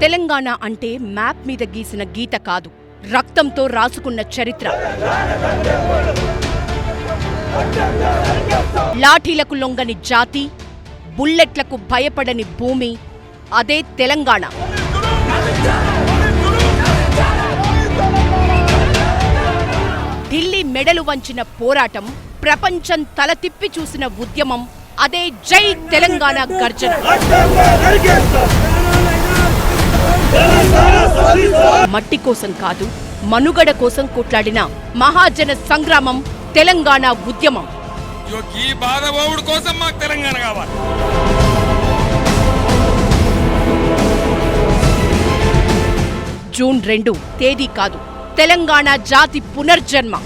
తెలంగాణ అంటే మ్యాప్ మీద గీసిన గీత కాదు, రక్తంతో రాసుకున్న చరిత్ర. లాఠీలకు లొంగని జాతి, బుల్లెట్లకు భయపడని భూమి, అదే తెలంగాణ. ఢిల్లీ మెడలు వంచిన పోరాటం, ప్రపంచం తల తిప్పి చూసిన ఉద్యమం, అదే జై తెలంగాణ గర్జన. మట్టి కోసం కాదు, మనుగడ కోసం కొట్లాడిన మహాజన సంగ్రామం తెలంగాణ ఉద్యమం. జూన్ 2 తేదీ కాదు, తెలంగాణ జాతి పునర్జన్మ.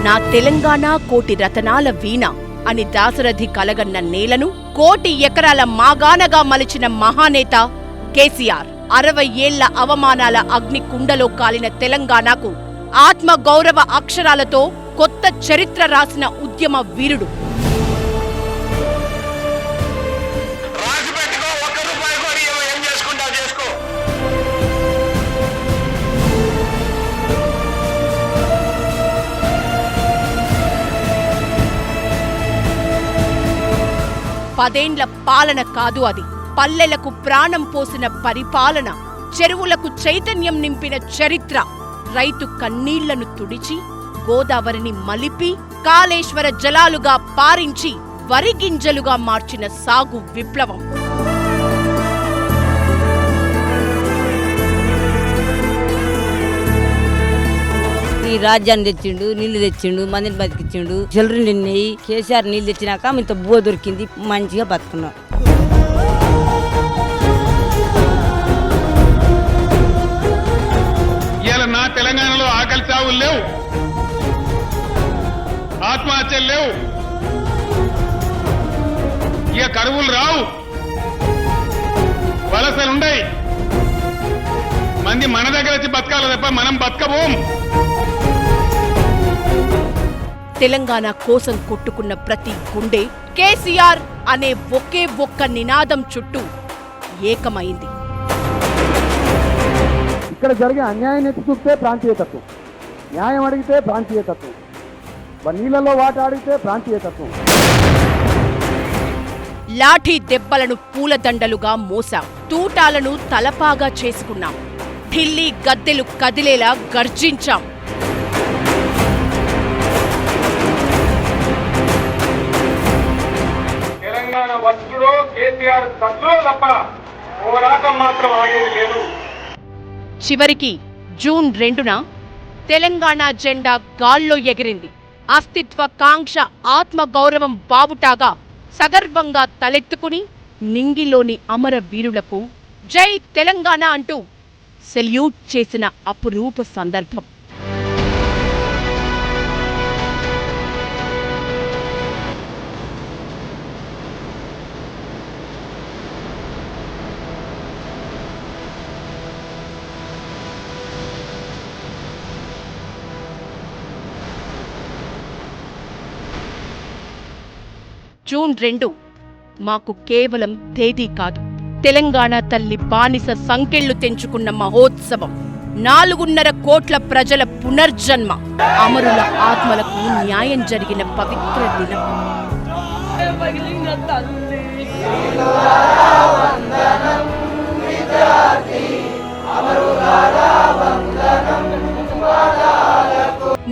నా తెలంగాణ కోటి రతనాల వీణ అని దాశరథి కలగన్న నేలను కోటి ఎకరాల మాగానగా మలిచిన మహానేత కేసీఆర్. 60 ఏళ్ల అవమానాల అగ్ని కుండలో కాలిన తెలంగాణకు ఆత్మగౌరవ అక్షరాలతో కొత్త చరిత్ర రాసిన ఉద్యమ వీరుడు. పదేండ్ల పాలన కాదు అది, పల్లెలకు ప్రాణం పోసిన పరిపాలన, చెరువులకు చైతన్యం నింపిన చరిత్ర, రైతు కన్నీళ్లను తుడిచి గోదావరిని మలిపి కాళేశ్వర జలాలుగా పారించి వరిగింజలుగా మార్చిన సాగు విప్లవం. ఈ రాజ్యాన్ని తెచ్చిండు, నీళ్లు తెచ్చిండు, మందిని బతికిచ్చిండు, చిల్లర నిన్నాయి. కేసీఆర్ నీళ్లు తెచ్చినాక ఇంత బువ్వ దొరికింది, మంచిగా బతుకున్నాం. ఇవాళ నా తెలంగాణలో ఆకలి చావులు లేవు, ఆత్మహత్యలు లేవు, ఇక కరువులు రావు, వలసలుండయి. మంది మన దగ్గర వచ్చి బతకాలి తప్ప మనం బతకబోం. తెలంగాణ కోసం కొట్టుకున్న ప్రతి గుండె కేసీఆర్ అనే ఒకే ఒక్క నినాదం చుట్టూ ఏకమైంది. ఇక్కడ జరిగే అన్యాయం ఎత్తి చూస్తే ప్రాంతీయతత్వం, న్యాయం అడిగితే ప్రాంతీయతత్వం, నీళ్లలో వాట అడిగితే ప్రాంతీయతత్వం. లాఠీ దెబ్బలను పూలదండలుగా మోసాం, తూటాలను తలపాగా చేసుకున్నాం, ఢిల్లీ గద్దెలు కదిలేలా గర్జించాం. తెలంగాణ వచ్చుడో కేసీఆర్ తప్పులో తప్ప పోరాటం మాత్రం ఆగేది లేదు. చివరికి జూన్ 2న తెలంగాణ జెండా గాల్లో ఎగిరింది. అస్తిత్వ కాంక్ష, ఆత్మగౌరవం బావుటాగా సగర్వంగా తలెత్తుకుని నింగిలోని అమర వీరులకు జై తెలంగాణ అంటూ సెల్యూట్ చేసిన అపురూప సందర్భం. జూన్ 2 మాకు కేవలం తేదీ కాదు, తెలంగాణ తల్లి బానిస సంకెళ్లు తెంచుకున్న మహోత్సవం. 4.5 కోట్ల ప్రజల పునర్జన్మ, అమరుల ఆత్మలకు న్యాయం జరిగిన పవిత్ర దినం.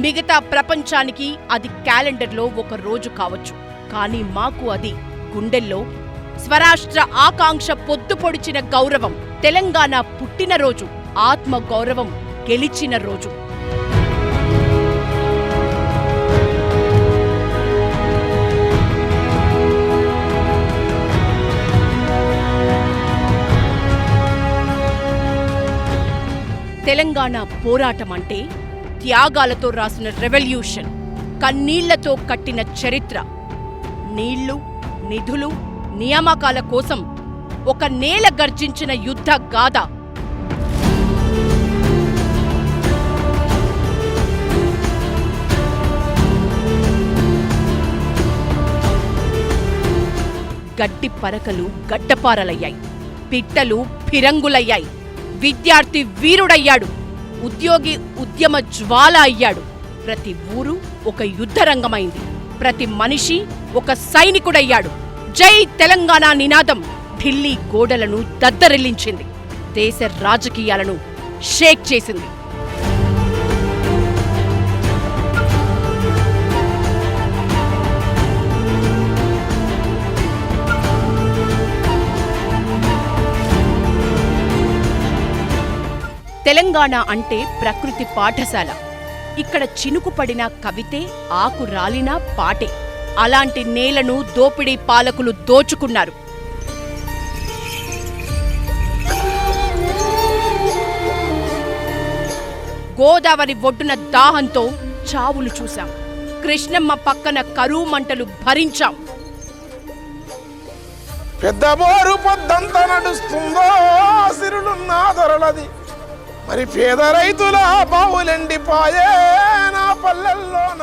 మిగతా ప్రపంచానికి అది క్యాలెండర్లో ఒక రోజు కావచ్చు, కానీ మాకు అది గుండెల్లో. స్వరాష్ట్ర ఆకాంక్ష పొద్దు పొడిచిన గౌరవం, తెలంగాణ పుట్టినరోజు, ఆత్మ గౌరవం గెలిచిన రోజు. తెలంగాణ పోరాటం అంటే త్యాగాలతో రాసిన రెవల్యూషన్, కన్నీళ్లతో కట్టిన చరిత్ర. నీళ్లు, నిధులు, నియామకాల కోసం ఒక నేల గర్జించిన యుద్ధ గాథ. గడ్డి పరకలు గడ్డపారలయ్యాయి, పిట్టలు ఫిరంగులయ్యాయి, విద్యార్థి వీరుడయ్యాడు, ఉద్యోగి ఉద్యమ జ్వాల అయ్యాడు. ప్రతి ఊరు ఒక యుద్ధరంగమైంది, ప్రతి మనిషి ఒక సైనికుడయ్యాడు. జై తెలంగాణ నినాదం ఢిల్లీ గోడలను దద్దరిల్లించింది, దేశ రాజకీయాలను షేక్ చేసింది. తెలంగాణ అంటే ప్రకృతి పాఠశాల. ఇక్కడ చినుకు పడిన కవితే, ఆకు రాలినా పాటే. అలాంటి నేలను దోపిడీ పాలకులు దోచుకున్నారు. గోదావరి ఒడ్డున దాహంతో చావులు చూశాం, కృష్ణమ్మ పక్కన కరువు మంటలు భరించాం. పెద్ద బోరు పొద్దంత నడుస్తుందో సిరులున్న ధరలది, మరి పేద రైతుల బావులెండిపాయే నా పల్లెల్లోన.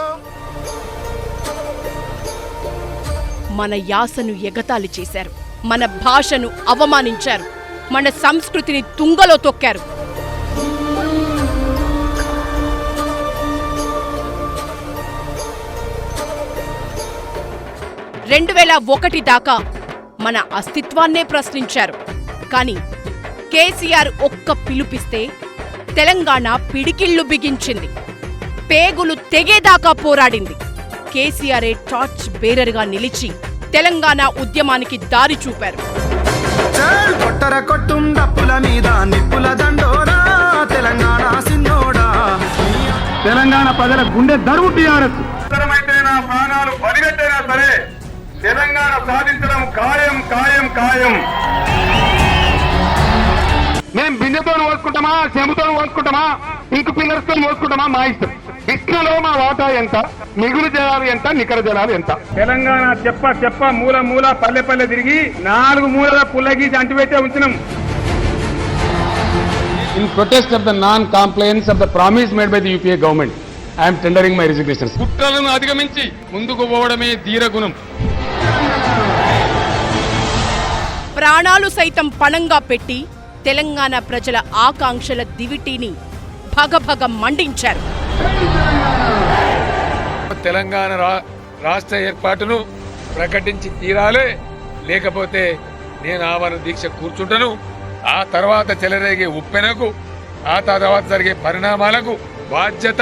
మన యాసను ఎగతాళి చేశారు, మన భాషను అవమానించారు, మన సంస్కృతిని తుంగలో తొక్కారు. రెండు 2001 దాకా మన అస్తిత్వాన్నే ప్రశ్నించారు. కాని కేసీఆర్ ఒక్క పిలుపిస్తే తెలంగాణ పిడికిళ్లు బిగించింది, పేగులు తెగేదాకా పోరాడింది. కేసీఆరే టార్చ్ బేరర్గా నిలిచి తెలంగాణ ఉద్యమానికి దారి చూపారు. తెలంగాణ ప్రజల గుండె దరువు టీఆర్ఎస్. అవసరమైతే నా ప్రాణాలు బలిగట్టైనా సరే తెలంగాణ సాధించడం ఖాయం ఖాయం ఖాయం. మేము బిందెతో మోసుకుంటామా, చెంబుతో మోసుకుంటామా, ఇంకు పిల్లర్స్తో మోసుకుంటామా, మా ఇష్టం. కృష్ణలో మా వాటా ఎంత, మిగులు జలాలు ఎంత, నికర జలాలు ఎంత. తెలంగాణ చెప్ప మూల మూల పల్లె పల్లె తిరిగి 4 మూలల పుల్లగీసి అంటిపెట్టే ఉంచినాం. In protest of the non-compliance of the promise made by the UPA government, I am tendering my resignation. కుట్రలను అధిగమించి ముందుకు పోవడమే ధీరగుణం. ప్రాణాలు సైతం పణంగా పెట్టి తెలంగాణ ప్రజల ఆకాంక్షల దివిటీని భగభగ మండించారు. తెలంగాణ రాష్ట్ర ఏర్పాటును ప్రకటించి తీరాలే, లేకపోతే నేను ఆమరణ దీక్ష కూర్చుంటాను. ఆ తర్వాత చెలరేగే ఉప్పెనకు, ఆ తర్వాత జరిగే పరిణామాలకు బాధ్యత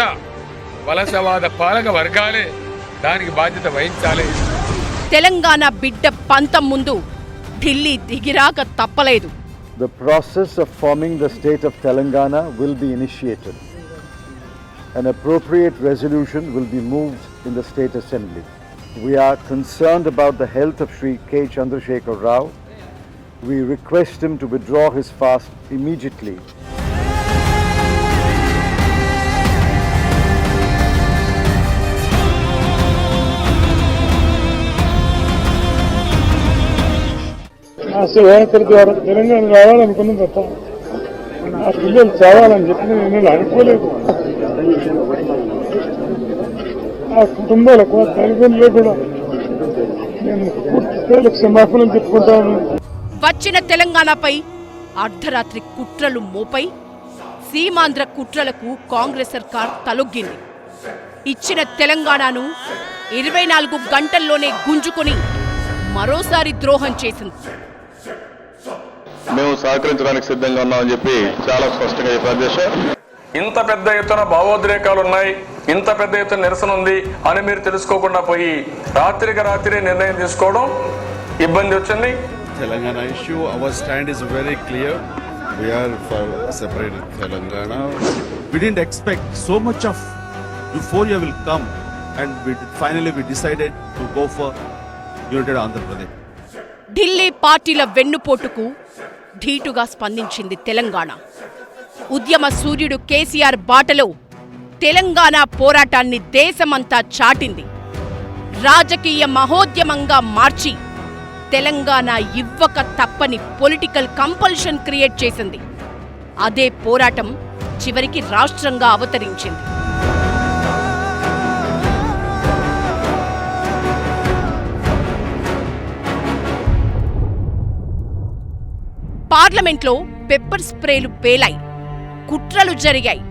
వలసవాద పాలక వర్గాలే దానికి బాధ్యత వహించాలి. తెలంగాణ బిడ్డ పంతం ముందు ఢిల్లీ దిగిరాక తప్పలేదు. The process of forming the state of Telangana will be initiated. An appropriate resolution will be moved in the State Assembly. We are concerned about the health of Sri K. Chandrasekhar Rao. We request him to withdraw his fast immediately. ద్వారా తెలంగాణ రావాలనుకున్నాం తప్ప ఆ పిల్లలు చావాలని చెప్పి నేను అనుకోలేదు. ఆ కుటుంబాలకు, ఆ తల్లిదండ్రులు కూడా నేను పూర్తి స్థాయిలో క్షమాపణలు చెప్పుకుంటాను. వచ్చిన తెలంగాణపై అర్ధరాత్రి కుట్రలు మోపై సీమాంధ్ర కుట్రలకు కాంగ్రెస్ సర్కార్ తలొగ్గింది. ఇచ్చిన తెలంగాణను 24 గంటల్లోనే గుంజుకొని మరోసారి ద్రోహం చేసింది. మేము సహకరించడానికి సిద్ధంగా ఉన్నామని చెప్పి చాలా స్పష్టంగా చెప్పారు. అధ్యక్ష, ఇంత పెద్ద ఎత్తున భావోద్రేకాలు ఉన్నాయి, ఇంత పెద్ద ఎత్తున నిరసన ఉంది అని మీరు తెలుసుకోకుండా పోయి రాత్రికి రాత్రి నిర్ణయం తీసుకోవడం ఇబ్బంది వచ్చింది. Telangana issue, our stand is very clear. We are for separated Telangana. We didn't expect so much of euphoria will come, and finally we decided to go for United Andhra Pradesh. Delhi పార్టీల వెన్నుపోటుకు ధీటుగా స్పందించింది తెలంగాణ. ఉద్యమ సూర్యుడు కేసీఆర్ బాటలో తెలంగాణ పోరాటాన్ని దేశమంతా చాటింది. రాజకీయ మహోద్యమంగా మార్చి తెలంగాణ ఇవ్వక తప్పని పొలిటికల్ కంపల్షన్ క్రియేట్ చేసింది. అదే పోరాటం చివరికి రాష్ట్రంగా అవతరించింది. పార్లమెంట్లో పెప్పర్ స్ప్రేలు పేలాయి, కుట్రలు జరిగాయి.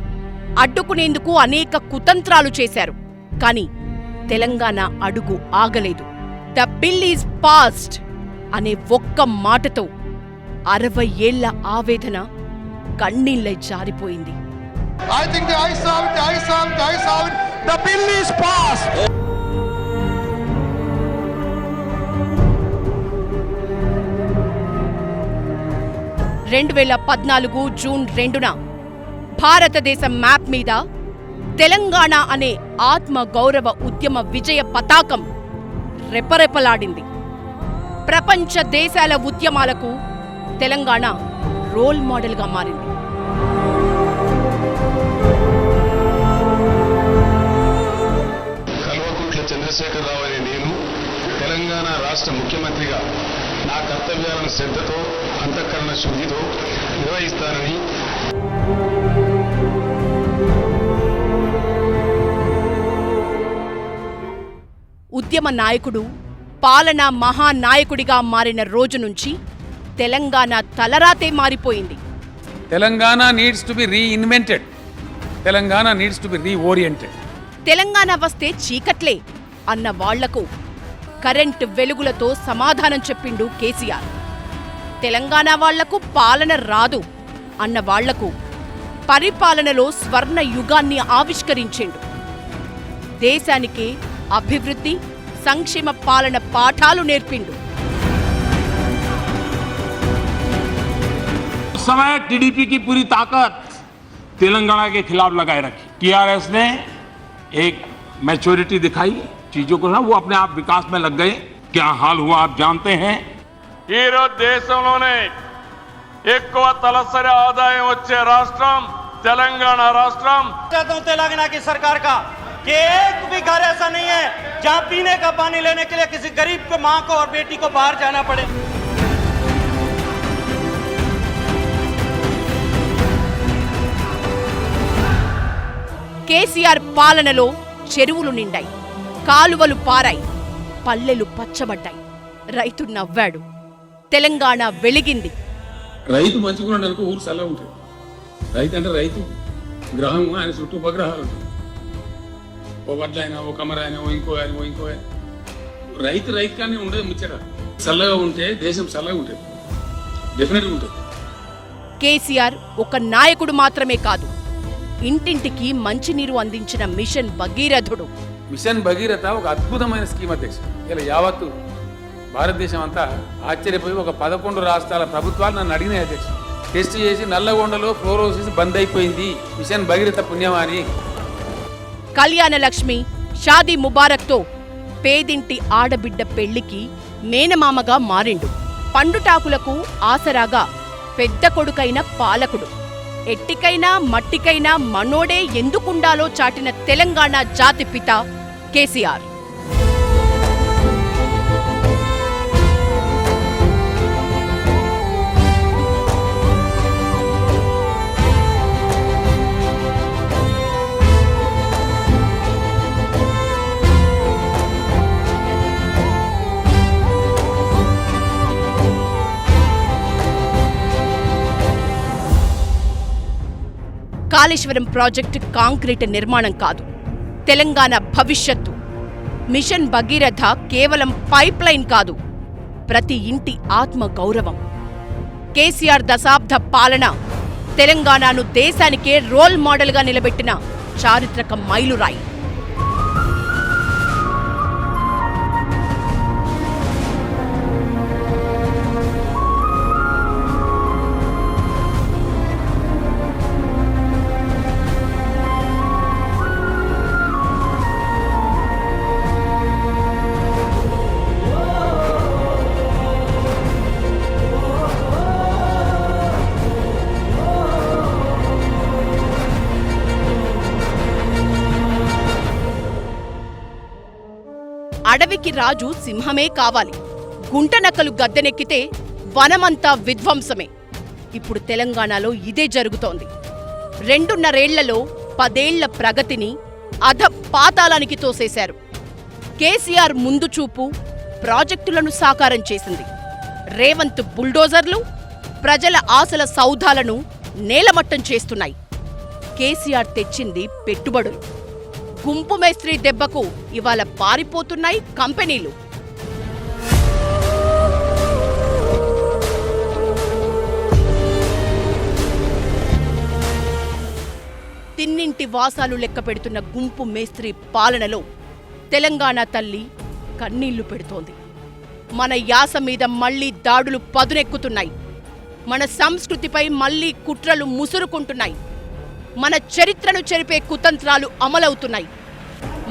అడ్డుకునేందుకు అనేక కుతంత్రాలు చేశారు. కానీ తెలంగాణ అడుగు ఆగలేదు. ద బిల్ ఈజ్ పాస్డ్ అనే ఒక్క మాటతో 60 ఏళ్ల ఆవేదన కన్నీళ్ళై జారిపోయింది. I think the ayes have it, the ayes have it, the ayes have it. The bill is passed. June 2న భారతదేశం మ్యాప్ మీద తెలంగాణ అనే ఆత్మ గౌరవ ఉద్యమ విజయ పతాకం రెపరెపలాడింది. ప్రపంచ దేశాల ఉద్యమాలకు తెలంగాణ రోల్ మోడల్గా మారింది. కల్వకుంట్ల చంద్రశేఖరరావు అనే నేను తెలంగాణ రాష్ట్ర ముఖ్యమంత్రిగా నా కర్తవ్యాలను శ్రద్ధతో అంతఃకరణ శుద్ధితో నిర్వహిస్తానని ఉద్యమ నాయకుడు పాలనా మహానాయకుడిగా మారిన రోజు నుంచి తెలంగాణ తలరాతే మారిపోయింది. Telangana needs to be reinvented. Telangana needs to be reoriented. Telangana వస్తే చీకట్లే అన్న వాళ్లకు కరెంటు వెలుగులతో సమాధానం చెప్పిండు కేసీఆర్. తెలంగాణ వాళ్లకు పాలన రాదు అన్న వాళ్లకు పరిపాలనలో స్వర్ణ యుగాన్ని ఆవిష్కరించిండు. దేశానికి అభివృద్ధి, సంక్షేమ పాలన పాఠాలు నేర్పిండు. समय टीडीपी की पूरी ताकत तेलंगाना के खिलाफ लगाए रखी. टीआरएस ने एक मैच्योरिटी दिखाई चीजों को ना, वो अपने आप विकास में लग गए. क्या हाल हुआ आप जानते हैं. ఈ రోజు దేశంలోనే ఎక్కువ తలసరి ఆదాయం వచ్చే రాష్ట్రం తెలంగాణ రాష్ట్రం. तेलंगाना की सरकार का कि एक भी घर ऐसा नहीं है जहां पीने का पानी लेने के लिए किसी गरीब को, मां को और बेटी को बाहर जाना पड़े. కేసీఆర్ పాలనలో చెరువులు నిండాయి, కాలువలు పారాయి, పల్లెలు పచ్చబడ్డాయి, రైతు నవ్వాడు, తెలంగాణ వెలిగింది. రైతు మంచిగా ఉండడానికి ఊరు చల్లగా ఉంటుంది. రైతు అంటే రైతు గ్రహం, ఆయన చుట్టూ ఉపగ్రహాలు ఉంటాయి. ఓ వడ్ల అయినా, ఓ కమర అయినా, ఓ ఇంకో ఆయన, ఓ ఇంకో ఆయన. రైతు కానీ ఉండదు ముచ్చట. చల్లగా ఉంటే దేశం చల్లగా ఉంటుంది, డెఫినెట్గా ఉంటుంది. కేసీఆర్ ఒక నాయకుడు మాత్రమే కాదు, ఇంటింటికి మంచినీరు అందించిన మిషన్ భగీరథుడు. మిషన్ భగీరథ ఒక అద్భుతమైన స్కీమ్ అధ్యక్ష. ఇలా యావత్తు భారతదేశం అంతా ఆశ్చర్యపోయి ఒక 11 రాష్ట్రాల ప్రభుత్వాలు నన్ను అడిగినాయి అధ్యక్ష. టెస్ట్ చేసి నల్లగొండలో ఫ్లోరోసిస్ బంద్ అయిపోయింది మిషన్ భగీరథ పుణ్యమాని. కళ్యాణ లక్ష్మి, షాదీ ముబారక్తో పేదింటి ఆడబిడ్డ పెళ్లికి మేనమామగా మారిండు. పండుటాకులకు ఆసరాగా పెద్ద కొడుకైన పాలకుడు. ఎట్టికైనా మట్టికైనా మనోడే ఎందుకుండాలో చాటిన తెలంగాణ జాతిపిత కేసీఆర్. కాళేశ్వరం ప్రాజెక్టు కాంక్రీట్ నిర్మాణం కాదు, తెలంగాణ భవిష్యత్తు. మిషన్ భగీరథ కేవలం పైప్ లైన్ కాదు, ప్రతి ఇంటి ఆత్మ గౌరవం. కేసీఆర్ దశాబ్ద పాలన తెలంగాణను దేశానికే రోల్ మోడల్గా నిలబెట్టిన చారిత్రక మైలురాయి. అడవికి రాజు సింహమే కావాలి. గుంటనక్కలు గద్దెనెక్కితే వనమంతా విధ్వంసమే. ఇప్పుడు తెలంగాణలో ఇదే జరుగుతోంది. 2.5 ఏళ్లలో 10 ఏళ్ల ప్రగతిని పాతాళానికి తోసేశారు. కేసీఆర్ ముందు చూపు ప్రాజెక్టులను సాకారం చేసింది. రేవంత్ బుల్డోజర్లు, ప్రజల ఆశల సౌధాలను నేలమట్టం చేస్తున్నాయి. కేసీఆర్ తెచ్చింది పెట్టుబడులు. గుంపు మేస్త్రీ దెబ్బకు ఇవాళ పారిపోతున్నాయి కంపెనీలు. తిన్నింటి వాసాలు లెక్క పెడుతున్న గుంపు మేస్త్రీ పాలనలో తెలంగాణ తల్లి కన్నీళ్లు పెడుతోంది. మన యాస మీద మళ్లీ దాడులు పదునెక్కుతున్నాయి. మన సంస్కృతిపై మళ్లీ కుట్రలు ముసురుకుంటున్నాయి. మన చరిత్రను చెరిపే కుతంత్రాలు అమలవుతున్నాయి.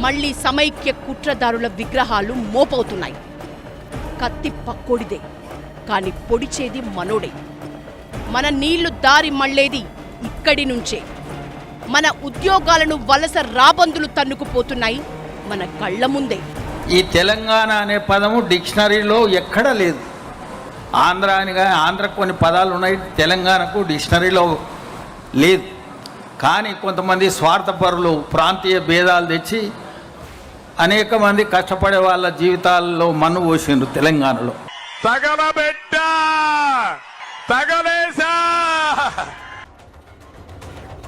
మళ్లీ సమైక్య కుట్రదారుల విగ్రహాలు మోపవుతున్నాయి. కత్తి పక్కోడిదే, కాని పొడిచేది మనోడే. మన నీళ్లు దారి మళ్లేది ఇక్కడి నుంచే. మన ఉద్యోగాలను వలస రాబందులు తన్నుకుపోతున్నాయి మన కళ్ల ముందే. ఈ తెలంగాణ అనే పదము డిక్షనరీలో ఎక్కడా లేదు. ఆంధ్రకు కొన్ని పదాలు ఉన్నాయి, తెలంగాణకు డిక్షనరీలో లేదు. కానీ కొంతమంది స్వార్థపరులు ప్రాంతీయ భేదాలు తెచ్చి అనేక మంది కష్టపడే వాళ్ళ జీవితాల్లో మన్ను పోసిండ్రు తెలంగాణలో. తగలబెట్ట తగలేసా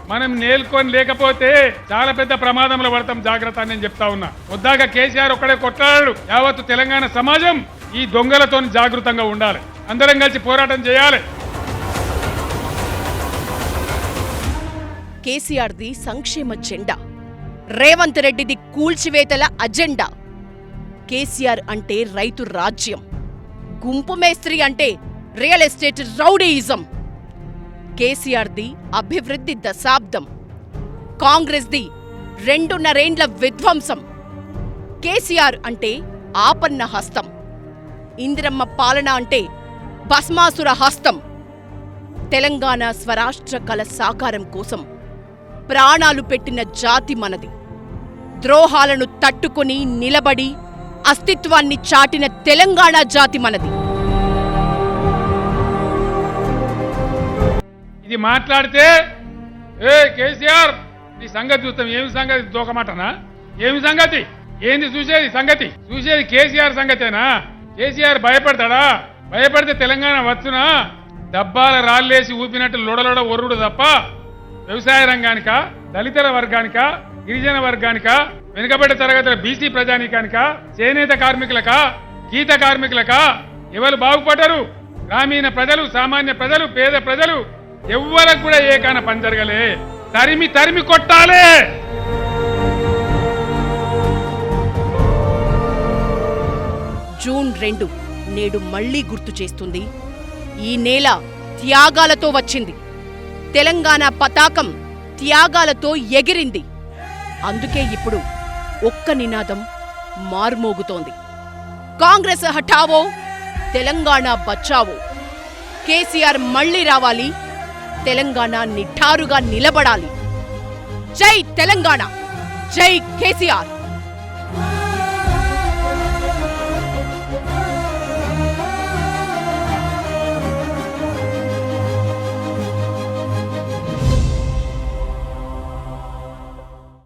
మనం నేల్కొని లేకపోతే చాలా పెద్ద ప్రమాదంలో పడతాం. జాగ్రత్త అని నేను చెప్తా ఉన్నా. వద్దాక కేసీఆర్ ఒక్కడే కొట్లాడాడు. యావత్తు తెలంగాణ సమాజం ఈ దొంగలతో జాగృతంగా ఉండాలి. అందరం కలిసి పోరాటం చేయాలి. కేసీఆర్ది సంక్షేమ జెండా, రేవంత్ రెడ్డిది కూల్చివేతల అజెండా. కేసీఆర్ అంటే రైతు రాజ్యం, గుంపు మేస్త్రి అంటే రియల్ ఎస్టేట్ రౌడీయిజం. కేసీఆర్ది అభివృద్ధి దశాబ్దం, కాంగ్రెస్ది 2.5 విధ్వంసం. కేసీఆర్ అంటే ఆపన్న హస్తం, ఇందిరమ్మ పాలన అంటే భస్మాసుర హస్తం. తెలంగాణ స్వరాష్ట్ర కల సాకారం కోసం ప్రాణాలు పెట్టిన జాతి మనది. ద్రోహాలను తట్టుకొని నిలబడి అస్తిత్వాన్ని చాటిన తెలంగాణ జాతి మనది. ఇది మాట్లాడితే కేసీఆర్ నీ సంగతి చూస్తాం. ఏమి సంగతి? దోకమాటనా? ఏమి సంగతి? ఏంది చూసేది? సంగతి చూసేది కేసీఆర్ సంగతేనా? కేసీఆర్ భయపడతాడా? భయపడితే తెలంగాణ వచ్చునా? డబ్బాల రాళ్ళేసి ఊపినట్టు లొడలొడ ఒర్రుడు తప్ప వ్యవసాయ రంగానిక, దళితుల వర్గానిక, గిరిజన వర్గానిక, వెనుకబడ్డ తరగతుల బీసీ ప్రజానీకానిక, చేనేత కార్మికులక, గీత కార్మికులక ఎవరు బాగుపడ్డారు? గ్రామీణ ప్రజలు, సామాన్య ప్రజలు, పేద ప్రజలు ఎవ్వరకు కూడా ఏకాన పని జరగలే. తరిమి తరిమి కొట్టాలే. జూన్ 2 నేడు మళ్లీ గుర్తు చేస్తుంది. ఈ నేల త్యాగాలతో వచ్చింది. తెలంగాణ పతాకం త్యాగాలతో ఎగిరింది. అందుకే ఇప్పుడు ఒక్క నినాదం మార్మోగుతోంది. కాంగ్రెస్ హఠావో, తెలంగాణ బచావో. కేసీఆర్ మళ్లీ రావాలి, తెలంగాణ నిఠారుగా నిలబడాలి. జై తెలంగాణ, జై కేసీఆర్.